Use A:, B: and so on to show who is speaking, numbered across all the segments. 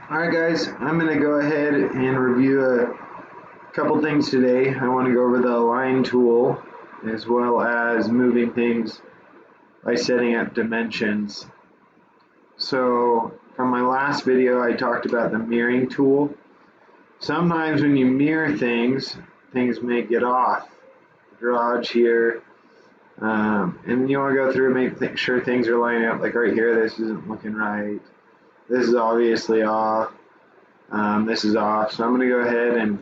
A: Alright guys, I'm going to go ahead and review a couple things today. I want to go over the align tool as well as moving things by setting up dimensions. So from my last video I talked about the mirroring tool. Sometimes when you mirror things may get off. The garage here, and you want to go through and make sure things are lining up. Like right here, this isn't looking right. This is obviously off. This is off, so I'm going to go ahead and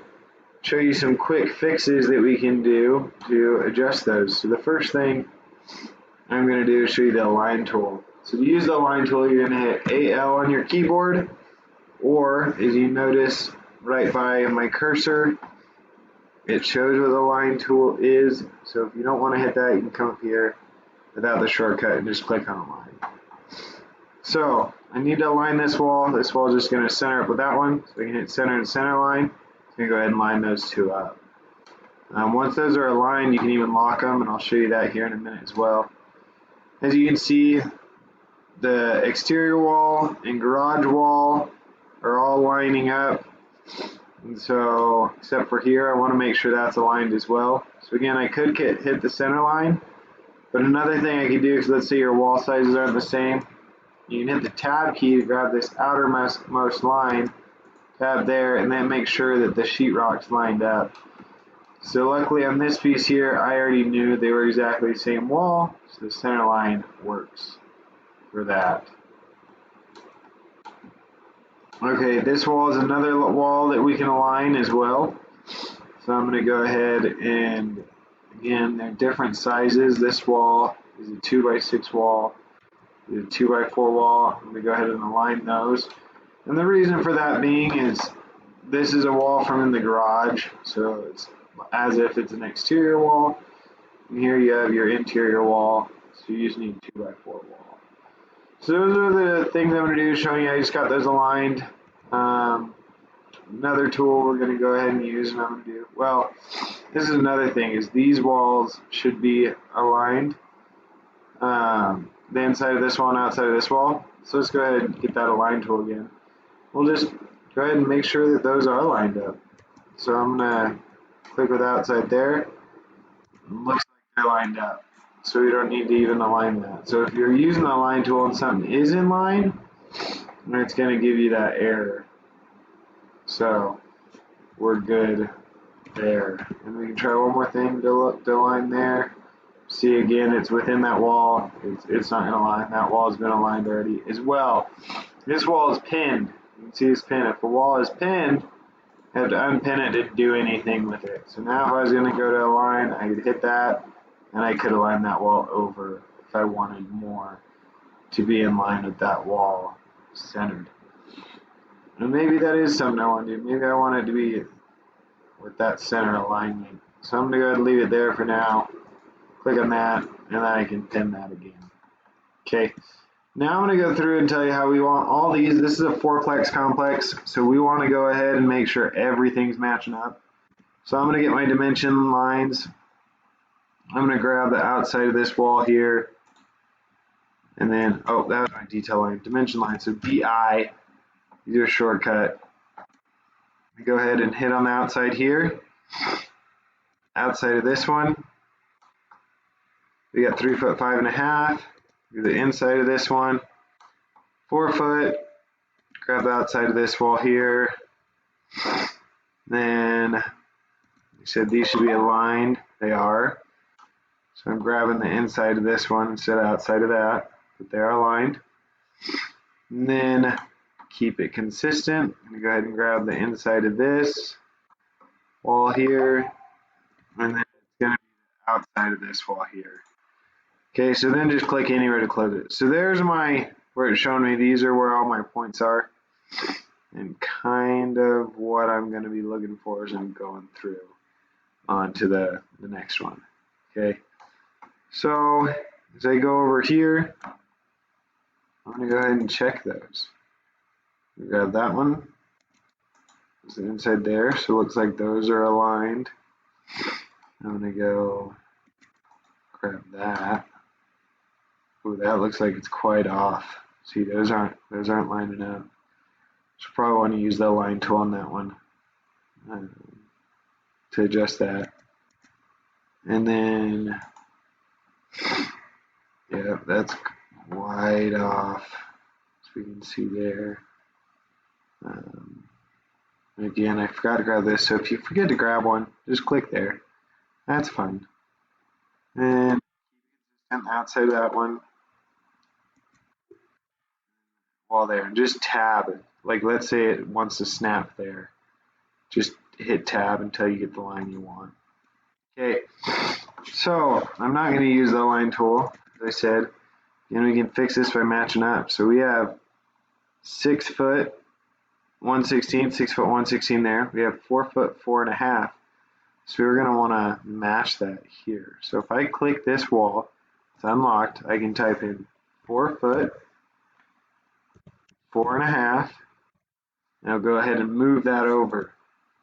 A: show you some quick fixes that we can do to adjust those. So the first thing I'm going to do is show you the align tool. So to use the align tool, you're going to hit AL on your keyboard, or as you notice right by my cursor, it shows what the align tool is. So if you don't want to hit that, you can come up here without the shortcut and just click on align. So I need to align this wall. This wall is just going to center up with that one. So we can hit center and center line. So we can go ahead and line those two up. Once those are aligned, you can even lock them, and I'll show you that here in a minute as well. As you can see, the exterior wall and garage wall are all lining up. And so, except for here, I want to make sure that's aligned as well. So again, I could hit the center line, but another thing I could do is, let's say your wall sizes aren't the same, you can hit the tab key to grab this outermost line, tab there, and then make sure that the sheetrock's lined up. So luckily on this piece here, I already knew they were exactly the same wall, so the center line works for that. Okay, this wall is another wall that we can align as well. So I'm going to go ahead and, again, they're different sizes. This wall is a 2x6 wall, a 2x4 wall. I'm going to go ahead and align those. And the reason for that being is this is a wall from in the garage, so it's as if it's an exterior wall. And here you have your interior wall, so you just need a 2x4 wall. So those are the things I'm going to do, showing you I just got those aligned. Another tool we're going to go ahead and use, and I'm going to do, well, this is another thing, is these walls should be aligned. The inside of this wall and outside of this wall. So let's go ahead and get that align tool again. We'll just go ahead and make sure that those are lined up. So I'm going to click with outside there. It looks like they're lined up. So we don't need to even align that. So if you're using the align tool and something is in line, it's going to give you that error. So we're good there. And we can try one more thing to align there. See, again, it's within that wall. It's not going to align. That wall has been aligned already as well. This wall is pinned. You can see it's pinned. If a wall is pinned, I have to unpin it to do anything with it. So now if I was going to go to align, I could hit that, and I could align that wall over if I wanted more to be in line with that wall centered. And maybe that is something I want to do. Maybe I want it to be with that center alignment. So I'm going to go ahead and leave it there for now. Click on that, and then I can pin that again. Okay. Now I'm going to go through and tell you how we want all these. This is a fourplex complex, so we want to go ahead and make sure everything's matching up. So I'm going to get my dimension lines. I'm going to grab the outside of this wall here, and then, oh, that was my detail line, dimension line. So DI, use your shortcut. Go ahead and hit on the outside here. Outside of this one, we got 3 foot 5.5. Do the inside of this one, 4 foot. Grab the outside of this wall here. Then you said these should be aligned. They are. So I'm grabbing the inside of this one instead of outside of that, but they are aligned. And then keep it consistent. I'm going to go ahead and grab the inside of this wall here, and then it's going to be the outside of this wall here. Okay, so then just click anywhere to close it. So there's my, where it's showing me these are where all my points are. And kind of what I'm going to be looking for as I'm going through onto the next one. Okay, so as I go over here, I'm going to go ahead and check those. Grab that one. There's the inside there, so it looks like those are aligned. I'm going to go grab that. Ooh, that looks like it's quite off. See, those aren't lining up. So probably want to use the align tool on that one to adjust that. And then, yeah, that's wide off, as we can see there. Again, I forgot to grab this, so if you forget to grab one, just click there. That's fine. And outside of that one, while there, and just tab it. Like, let's say it wants to snap there. Just hit tab until you get the line you want. Okay, so I'm not going to use the align tool, as I said. And we can fix this by matching up. So we have 6 foot 116, 6 foot 116 there. We have 4 foot 4.5. So we're going to want to match that here. So if I click this wall, it's unlocked. I can type in 4 foot 4.5, and I'll go ahead and move that over.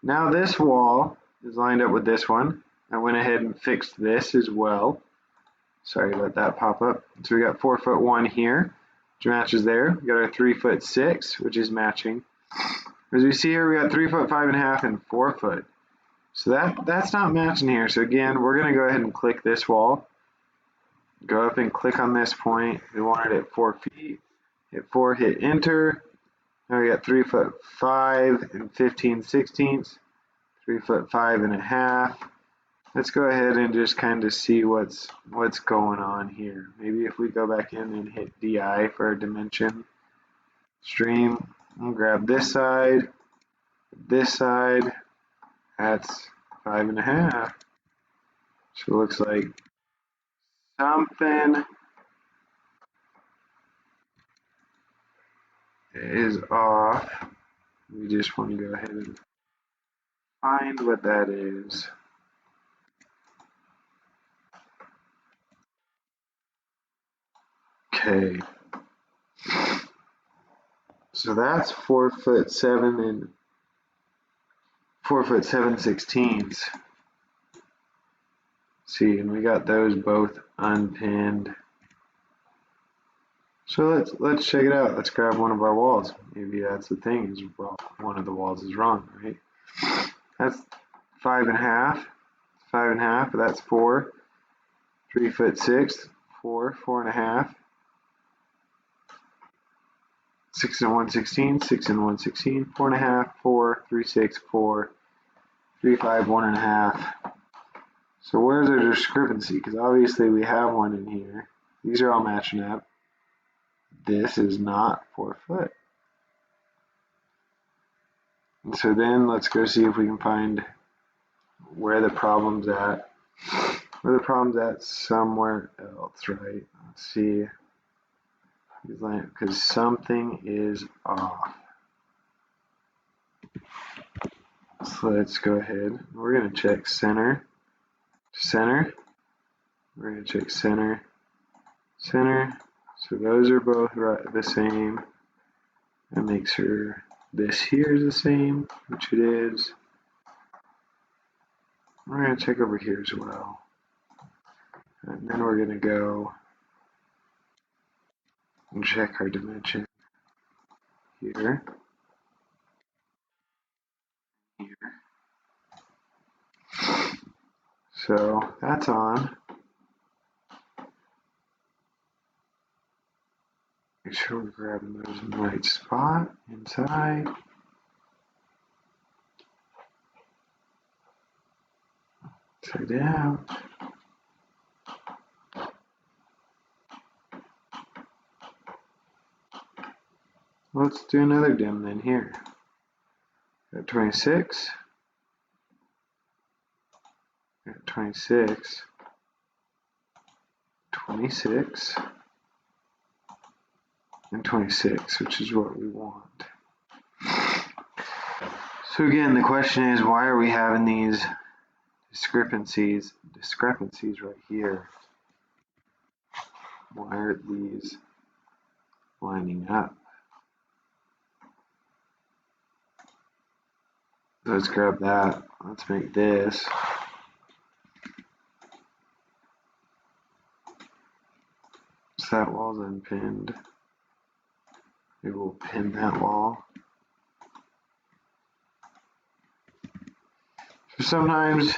A: Now this wall is lined up with this one. I went ahead and fixed this as well. Sorry, let that pop up. So we got 4 foot 1 here, which matches there. We got our 3 foot 6, which is matching. As we see here, we got 3 foot 5.5 and 4 foot. So that's not matching here. So again, we're going to go ahead and click this wall. Go up and click on this point. We want it at 4 feet. Hit 4, hit enter. Now we got 3 foot 5 and 15/16. 3 foot 5.5. Let's go ahead and just kind of see what's going on here. Maybe if we go back in and hit DI for our dimension stream, we'll grab this side, that's 5.5. So it looks like something is off. We just want to go ahead and find what that is. Okay. So that's 4 foot 7 and 4 foot 7/16. See, and we got those both unpinned. So let's check it out. Let's grab one of our walls. Maybe that's the thing, is one of the walls is wrong, right? That's 5.5. 5.5, but that's 4. 3 foot 6, 4, 4.5. 6 and 1/16, 6 and 1/16, 4.5, 4, 3, 6, 4, 3, 5, 1.5. So where's our discrepancy? Because obviously we have one in here. These are all matching up. This is not 4 foot. And so then let's go see if we can find where the problem's at. Where the problem's at somewhere else, right? Let's see. Because something is off. So let's go ahead. We're going to check center. Center. We're going to check center. Center. So those are both the same. And make sure this here is the same, which it is. We're going to check over here as well. And then we're going to go and check our dimension here. Here. So that's on. Make sure we're grabbing those in the right spot inside. Inside out. Let's do another dim then here. Got 26. Got 26. 26. And 26, which is what we want. So again, the question is, why are we having these discrepancies right here? Why are these lining up? Let's grab that. Let's make this. So that wall's unpinned. Maybe we'll pin that wall. Sometimes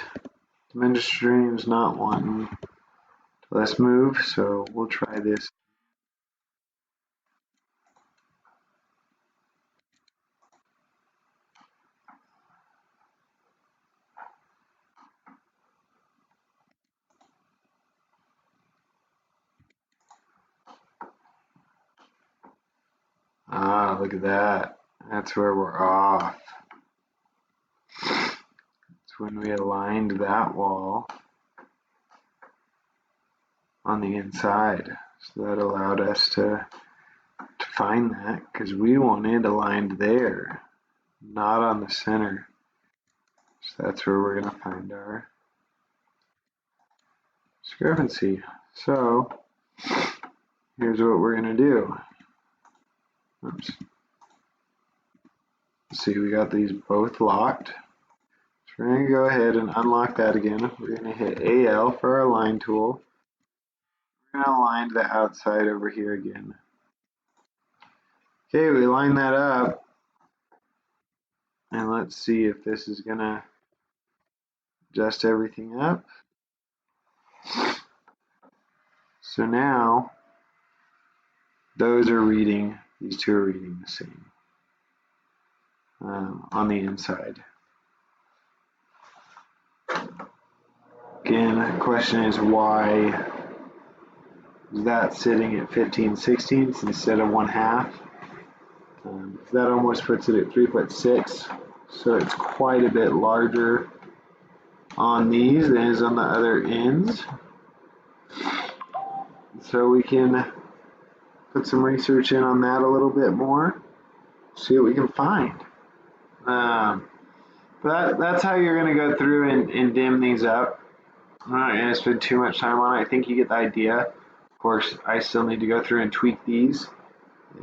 A: the midstream's not wanting to let us move, so we'll try this. Ah, look at that. That's where we're off. It's when we aligned that wall on the inside. So that allowed us to find that because we wanted aligned there, not on the center. So that's where we're going to find our discrepancy. So here's what we're going to do. Oops. See, we got these both locked. So we're going to go ahead and unlock that again. We're going to hit AL for our line tool. We're going to align the outside over here again. Okay, we line that up. And let's see if this is going to adjust everything up. So now those are reading, these two are reading the same on the inside. Again, the question is why is that sitting at 15/16 instead of 1/2? That almost puts it at 3'6", so it's quite a bit larger on these than it is on the other ends. So we can put some research in on that a little bit more, see what we can find. But that's how you're going to go through and dim these up. I'm not going to spend too much time on it. I think you get the idea. Of course, I still need to go through and tweak these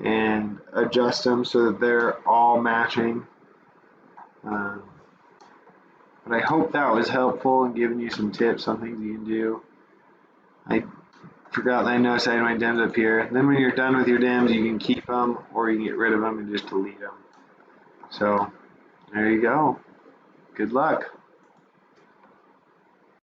A: and adjust them so that they're all matching. But I hope that was helpful and giving you some tips on things you can do. I forgot that I noticed I had my dims up here. Then when you're done with your dims, you can keep them or you can get rid of them and just delete them. So there you go. Good luck.